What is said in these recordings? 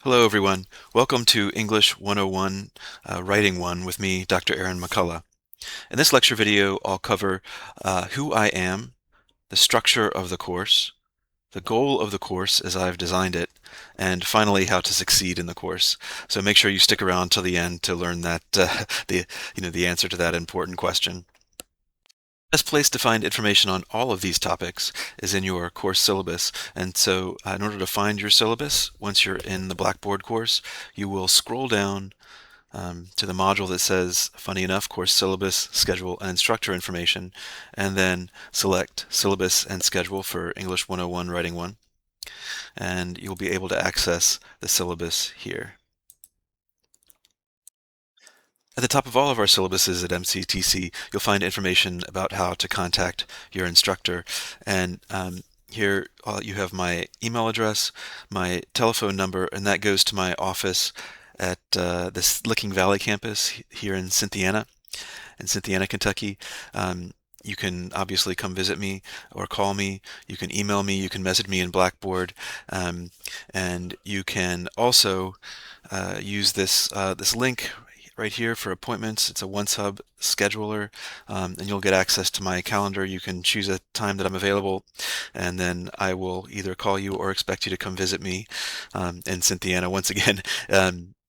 Hello, everyone. Welcome to English 101, Writing 1 with me, Dr. Aaron McCullough. In this lecture video, I'll cover who I am, the structure of the course, the goal of the course as I've designed it, and finally, how to succeed in the course. So make sure you stick around till the end to learn that the answer to that important question. The best place to find information on all of these topics is in your course syllabus. And so in order to find your syllabus, once you're in the Blackboard course, you will scroll down to the module that says, funny enough, course syllabus, schedule, and instructor information, and then select syllabus and schedule for English 101 Writing 1, and you'll be able to access the syllabus here. At the top of all of our syllabuses at MCTC, you'll find information about how to contact your instructor. And here you have my email address, my telephone number, and that goes to my office at the Licking Valley campus here in Cynthiana, Kentucky. You can obviously come visit me or call me. You can email me. You can message me in Blackboard, and you can also use this link right here for appointments. It's a OneSub scheduler, and you'll get access to my calendar. You can choose a time that I'm available, and then I will either call you or expect you to come visit me in Cynthiana. Once again,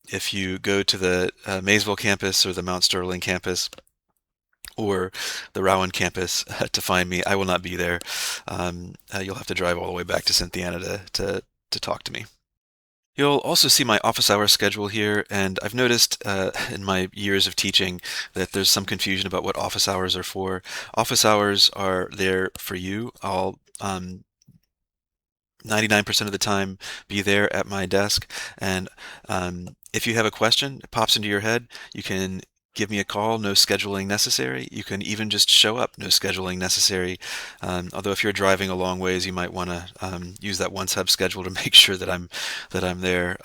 if you go to the Maysville campus or the Mount Sterling campus or the Rowan campus to find me, I will not be there. You'll have to drive all the way back to Cynthiana to talk to me. You'll also see my office hour schedule here, and I've noticed in my years of teaching that there's some confusion about what office hours are for. Office hours are there for you. I'll 99% of the time be there at my desk, and if you have a question, it pops into your head, you can give me a call, no scheduling necessary. You can even just show up, no scheduling necessary. Although if you're driving a long ways, you might want to use that OneSub schedule to make sure that I'm there,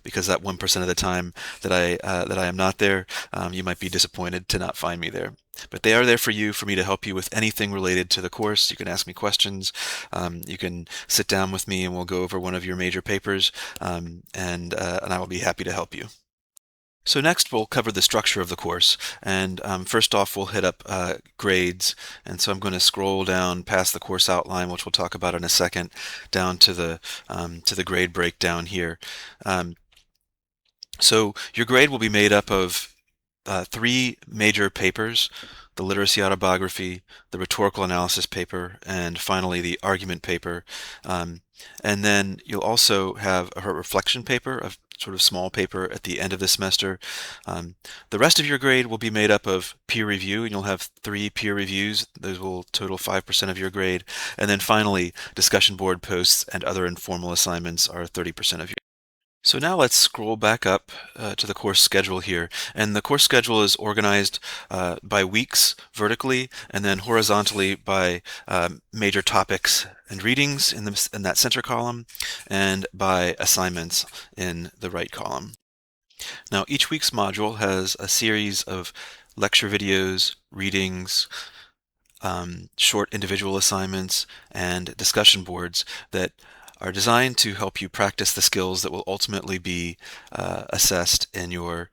because that 1% of the time that I am not there, you might be disappointed to not find me there. But they are there for me to help you with anything related to the course. You can ask me questions. You can sit down with me and we'll go over one of your major papers, and I will be happy to help you. So next we'll cover the structure of the course, and first off we'll hit up grades, and so I'm going to scroll down past the course outline, which we'll talk about in a second, down to the grade breakdown here. So your grade will be made up of three major papers: the literacy autobiography, the rhetorical analysis paper, and finally the argument paper. And then you'll also have a reflection paper, a sort of small paper at the end of the semester. The rest of your grade will be made up of peer review, and you'll have 3 peer reviews. Those will total 5% of your grade. And then finally, discussion board posts and other informal assignments are 30% of your. So now let's scroll back up to the course schedule here. And the course schedule is organized by weeks vertically, and then horizontally by major topics and readings in that center column, and by assignments in the right column. Now each week's module has a series of lecture videos, readings, short individual assignments, and discussion boards that are designed to help you practice the skills that will ultimately be assessed in your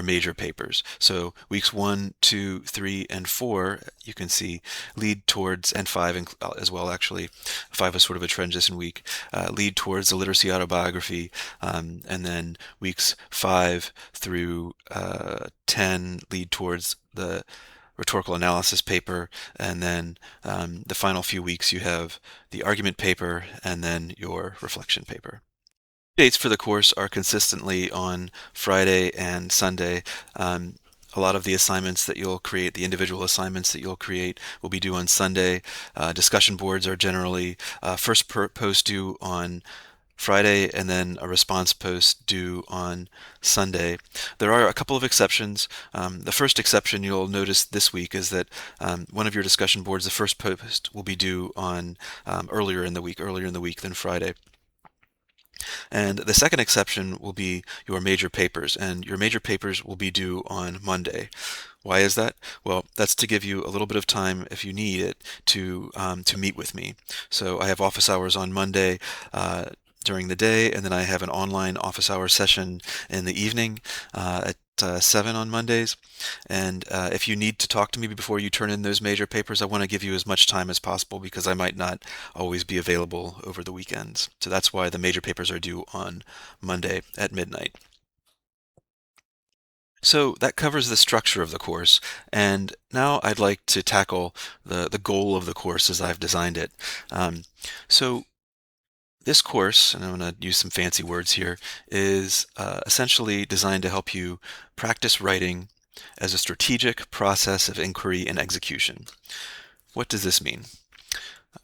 major papers. So weeks 1, 2, 3, and 4, you can see, lead towards, and 5 as well actually, 5 is sort of a transition week, lead towards the literacy autobiography, and then weeks 5 through 10 lead towards the rhetorical analysis paper, and then the final few weeks you have the argument paper and then your reflection paper. Dates for the course are consistently on Friday and Sunday. A lot of the assignments that you'll create, the individual assignments that you'll create, will be due on Sunday. Discussion boards are generally first post due on Friday, and then a response post due on Sunday. There are a couple of exceptions. The first exception you'll notice this week is that one of your discussion boards, the first post, will be due on earlier in the week than Friday. And the second exception will be your major papers, and your major papers will be due on Monday. Why is that? Well, that's to give you a little bit of time, if you need it, to meet with me. So I have office hours on Monday. during the day, and then I have an online office hour session in the evening at 7 on Mondays. And if you need to talk to me before you turn in those major papers, I want to give you as much time as possible because I might not always be available over the weekends. So that's why the major papers are due on Monday at midnight. So that covers the structure of the course, and now I'd like to tackle the goal of the course as I've designed it. Um, so this course, and I'm going to use some fancy words here, is essentially designed to help you practice writing as a strategic process of inquiry and execution. What does this mean?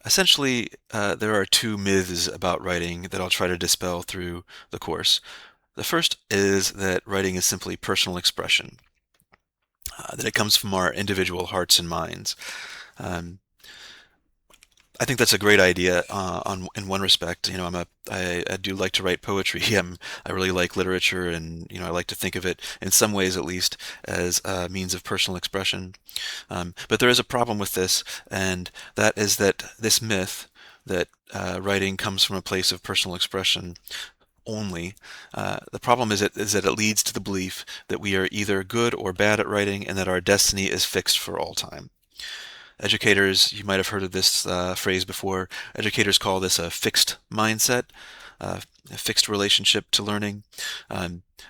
Essentially, there are two myths about writing that I'll try to dispel through the course. The first is that writing is simply personal expression, that it comes from our individual hearts and minds. Um, I think that's a great idea in one respect. You know, I do like to write poetry. I really like literature, and I like to think of it in some ways, at least, as a means of personal expression. But there is a problem with this, and that is that this myth that writing comes from a place of personal expression only. The problem is that it leads to the belief that we are either good or bad at writing, and that our destiny is fixed for all time. Educators, you might have heard of this phrase before. Educators call this a fixed mindset, a fixed relationship to learning.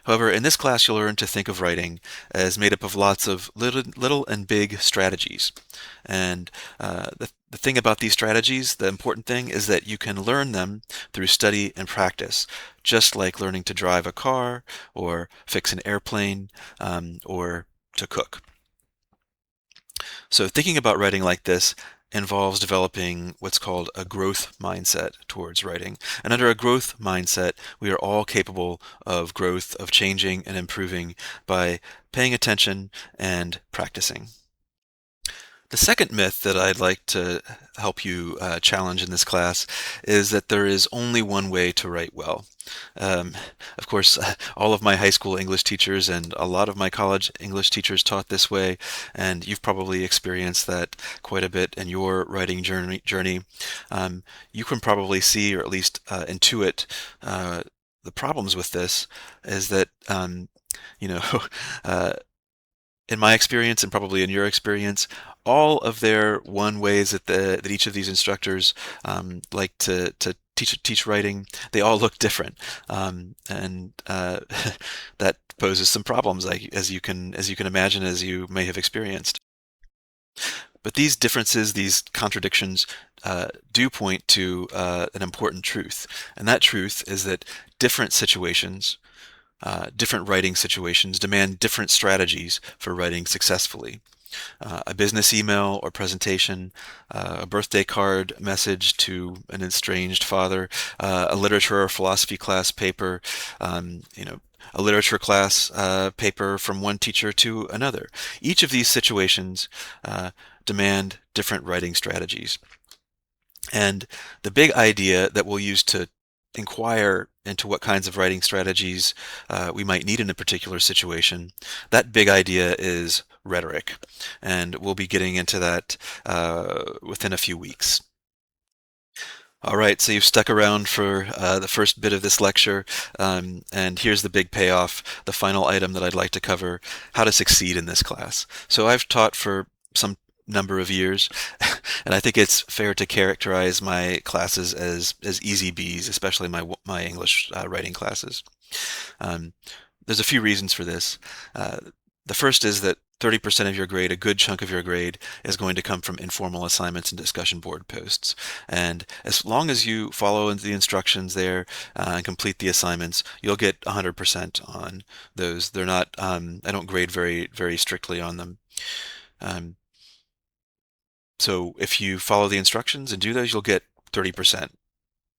However, in this class, you'll learn to think of writing as made up of lots of little and big strategies. And the thing about these strategies, the important thing, is that you can learn them through study and practice, just like learning to drive a car or fix an airplane or to cook. So thinking about writing like this involves developing what's called a growth mindset towards writing. And under a growth mindset, we are all capable of growth, of changing and improving by paying attention and practicing. The second myth that I'd like to help you challenge in this class is that there is only one way to write well. Um, of course, all of my high school English teachers and a lot of my college English teachers taught this way, and you've probably experienced that quite a bit in your writing journey. You can probably see, or at least intuit, the problems with this is that you know uh, in my experience and probably in your experience, all of their one ways that each of these instructors like to teach writing, they all look different, and that poses some problems, like, as you can imagine, as you may have experienced. But these differences, these contradictions, do point to an important truth, and that truth is that different situations different writing situations demand different strategies for writing successfully. A business email or presentation, a birthday card message to an estranged father, a literature or philosophy class paper, a literature class paper from one teacher to another. Each of these situations demand different writing strategies. And the big idea that we'll use to inquire into what kinds of writing strategies we might need in a particular situation, that big idea is rhetoric. And we'll be getting into that within a few weeks. All right, so you've stuck around for the first bit of this lecture, and here's the big payoff, the final item that I'd like to cover, how to succeed in this class. So I've taught for some number of years, and I think it's fair to characterize my classes as easy Bs, especially my English writing classes. Um, there's a few reasons for this. Uh, the first is that 30% of your grade, a good chunk of your grade, is going to come from informal assignments and discussion board posts. And as long as you follow the instructions there and complete the assignments, you'll get 100% on those. They're not, I don't grade very, very strictly on them. So if you follow the instructions and do those, you'll get 30%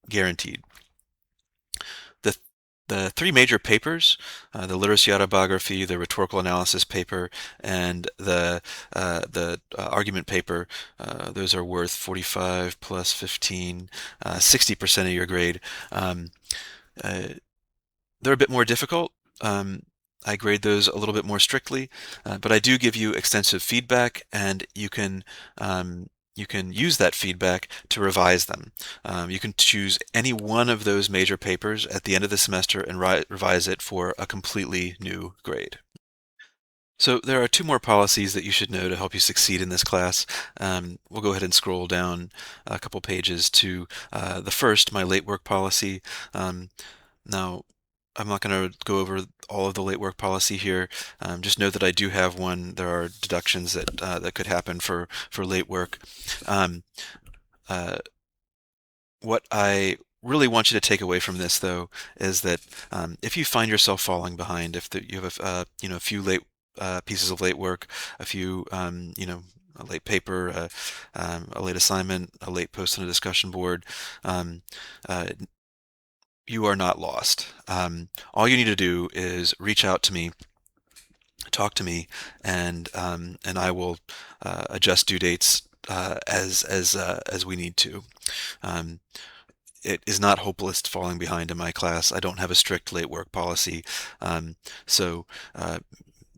guaranteed. The the three major papers, the literacy autobiography, the rhetorical analysis paper, and the argument paper, those are worth 45 plus 15, 60% of your grade. Uh, they're a bit more difficult. I grade those a little bit more strictly, but I do give you extensive feedback, and you can you can use that feedback to revise them. You can choose any one of those major papers at the end of the semester and revise it for a completely new grade. So there are two more policies that you should know to help you succeed in this class. We'll go ahead and scroll down a couple pages to the first, my late work policy. Now, I'm not going to go over all of the late work policy here. Just know that I do have one. There are deductions that could happen for late work. Um, uh, what I really want you to take away from this, though, is that if you find yourself falling behind, if you have a few late pieces of late work, a few a late paper, a late assignment, a late post on a discussion board, um, uh, you are not lost. All you need to do is reach out to me, talk to me, and I will adjust due dates as we need to. Um, it is not hopeless falling behind in my class. I don't have a strict late work policy, so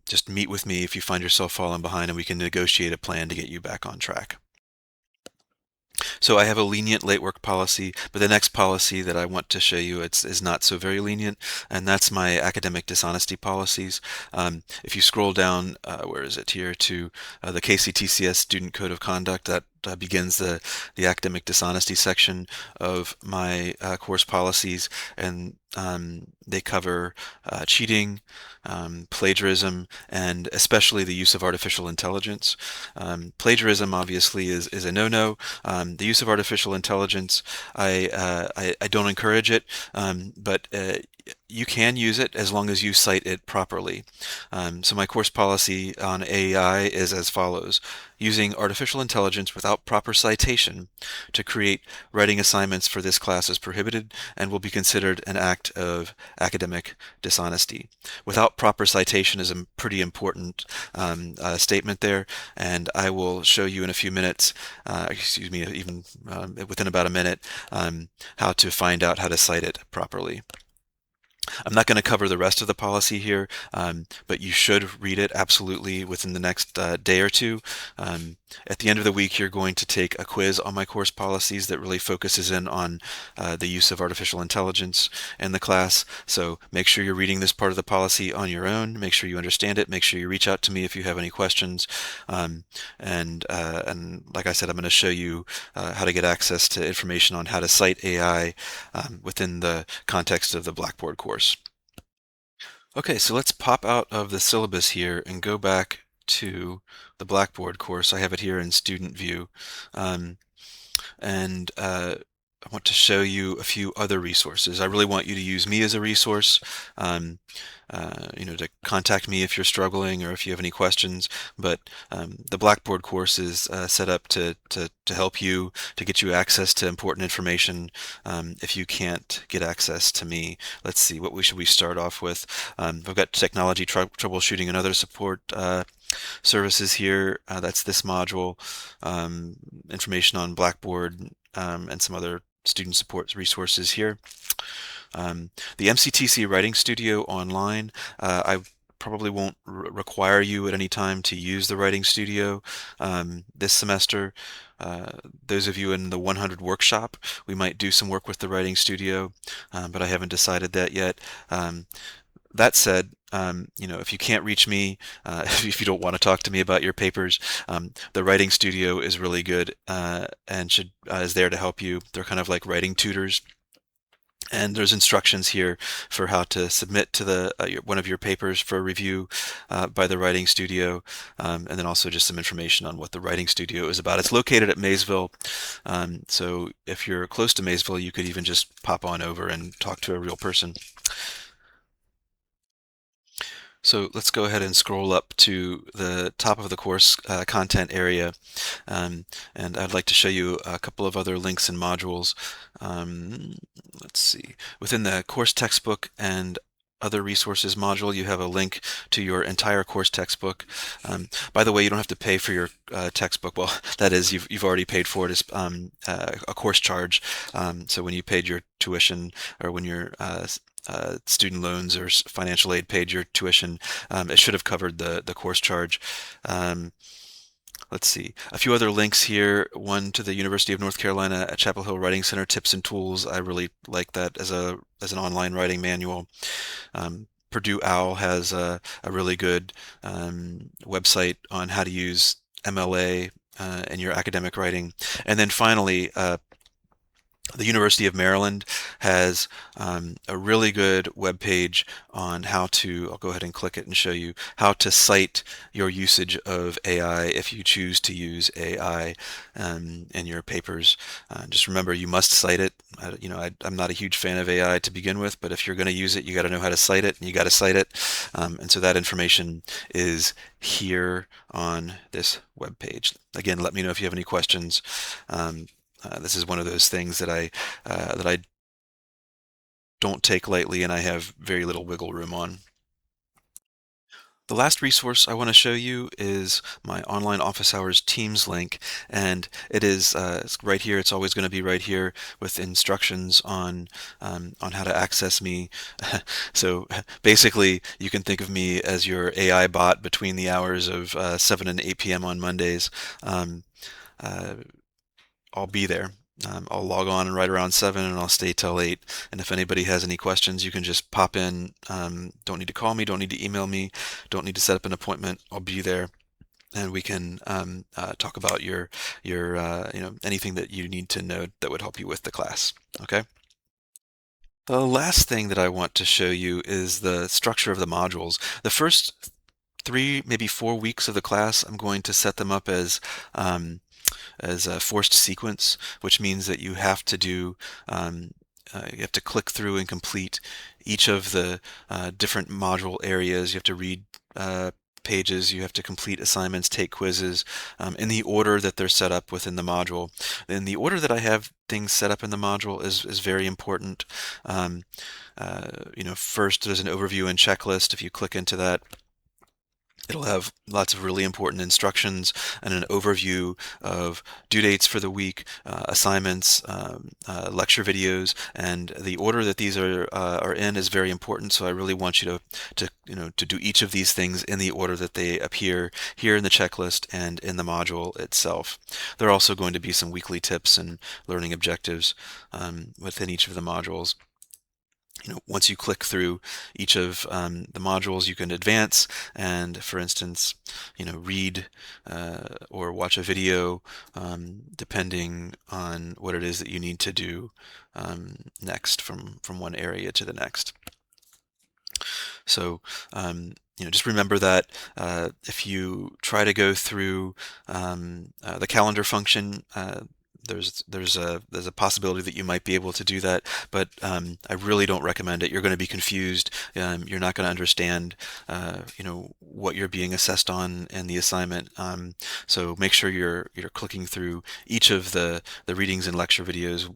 just meet with me if you find yourself falling behind, and we can negotiate a plan to get you back on track. So I have a lenient late work policy, but the next policy that I want to show you is not so very lenient, and that's my academic dishonesty policies. If you scroll down, where is it here, to the KCTCS Student Code of Conduct, that begins the academic dishonesty section of my course policies, and they cover cheating, plagiarism, and especially the use of artificial intelligence. Plagiarism obviously is a no-no. The use of artificial intelligence, I don't encourage it, but you can use it as long as you cite it properly. So my course policy on AI is as follows: using artificial intelligence without proper citation to create writing assignments for this class is prohibited and will be considered an act of academic dishonesty. Without proper citation is a pretty important statement there, and I will show you in a few minutes, excuse me, even within about a minute, how to find out how to cite it properly. I'm not going to cover the rest of the policy here, but you should read it absolutely within the next day or two. At the end of the week, you're going to take a quiz on my course policies that really focuses in on the use of artificial intelligence in the class. So make sure you're reading this part of the policy on your own. Make sure you understand it. Make sure you reach out to me if you have any questions. And like I said, I'm going to show you how to get access to information on how to cite AI within the context of the Blackboard course. Okay, so let's pop out of the syllabus here and go back to the Blackboard course. I have it here in student view. And I want to show you a few other resources. I really want you to use me as a resource, to contact me if you're struggling or if you have any questions. But the Blackboard course is set up to help you, to get you access to important information if you can't get access to me. Let's see, what should we start off with? I've got technology troubleshooting and other support services here. That's this module. Information on Blackboard and some other student support resources here. The MCTC Writing Studio online, I probably won't require you at any time to use the Writing Studio this semester. Those of you in the 100 workshop, we might do some work with the Writing Studio, but I haven't decided that yet. That said, if you can't reach me, if you don't want to talk to me about your papers, the Writing Studio is really good and is there to help you. They're kind of like writing tutors. And there's instructions here for how to submit to one of your papers for review by the Writing Studio, and then also just some information on what the Writing Studio is about. It's located at Maysville, so if you're close to Maysville, you could even just pop on over and talk to a real person. So let's go ahead and scroll up to the top of the course content area, and I'd like to show you a couple of other links and modules. Let's see. Within the course textbook and other resources module, you have a link to your entire course textbook. By the way, you don't have to pay for your textbook. Well, that is, you've already paid for it as a course charge. So when you paid your tuition, or when your student loans or financial aid paid your tuition, it should have covered the course charge. let's see, a few other links here. One to the University of North Carolina at Chapel Hill Writing Center Tips and Tools. I really like that as an online writing manual. Purdue OWL has a really good website on how to use MLA in your academic writing. And then finally, the University of Maryland has a really good web page on how to, I'll go ahead and click it and show you how to cite your usage of AI if you choose to use AI in your papers. Just remember, you must cite it. I'm not a huge fan of AI to begin with, but if you're going to use it, you got to know how to cite it, and you got to cite it. And so that information is here on this web page. Again, let me know if you have any questions. This is one of those things that I don't take lightly, and I have very little wiggle room on. The last resource I want to show you is my online office hours Teams link, and it's right here. It's always going to be right here with instructions on how to access me. So basically, you can think of me as your AI bot between the hours of 7 and 8 p.m. on Mondays. Uh, I'll be there. I'll log on right around 7 and I'll stay till 8. And if anybody has any questions, you can just pop in. Don't need to call me, don't need to email me, don't need to set up an appointment. I'll be there and we can talk about your anything that you need to know that would help you with the class. Okay? The last thing that I want to show you is the structure of the modules. The first 3, maybe 4 weeks of the class, I'm going to set them up as a forced sequence, which means that you have to click through and complete each of the different module areas. You have to read pages, you have to complete assignments, take quizzes in the order that they're set up within the module. And the order that I have things set up in the module is very important. First there's an overview and checklist. If you click into that, it'll have lots of really important instructions and an overview of due dates for the week, assignments, lecture videos, and the order that these are in is very important. So I really want you to do each of these things in the order that they appear here in the checklist and in the module itself. There are also going to be some weekly tips and learning objectives within each of the modules. Once you click through each of the modules, you can advance and, for instance, read or watch a video depending on what it is that you need to do next from one area to the next. So, just remember that if you try to go through the calendar function, there's a possibility that you might be able to do that, but I really don't recommend it. You're going to be confused. You're not going to understand, what you're being assessed on in the assignment. So make sure you're clicking through each of the readings and lecture videos,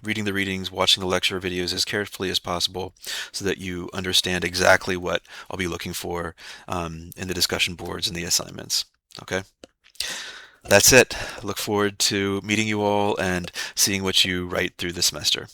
reading the readings, watching the lecture videos as carefully as possible so that you understand exactly what I'll be looking for in the discussion boards and the assignments. Okay? That's it. Look forward to meeting you all and seeing what you write through the semester.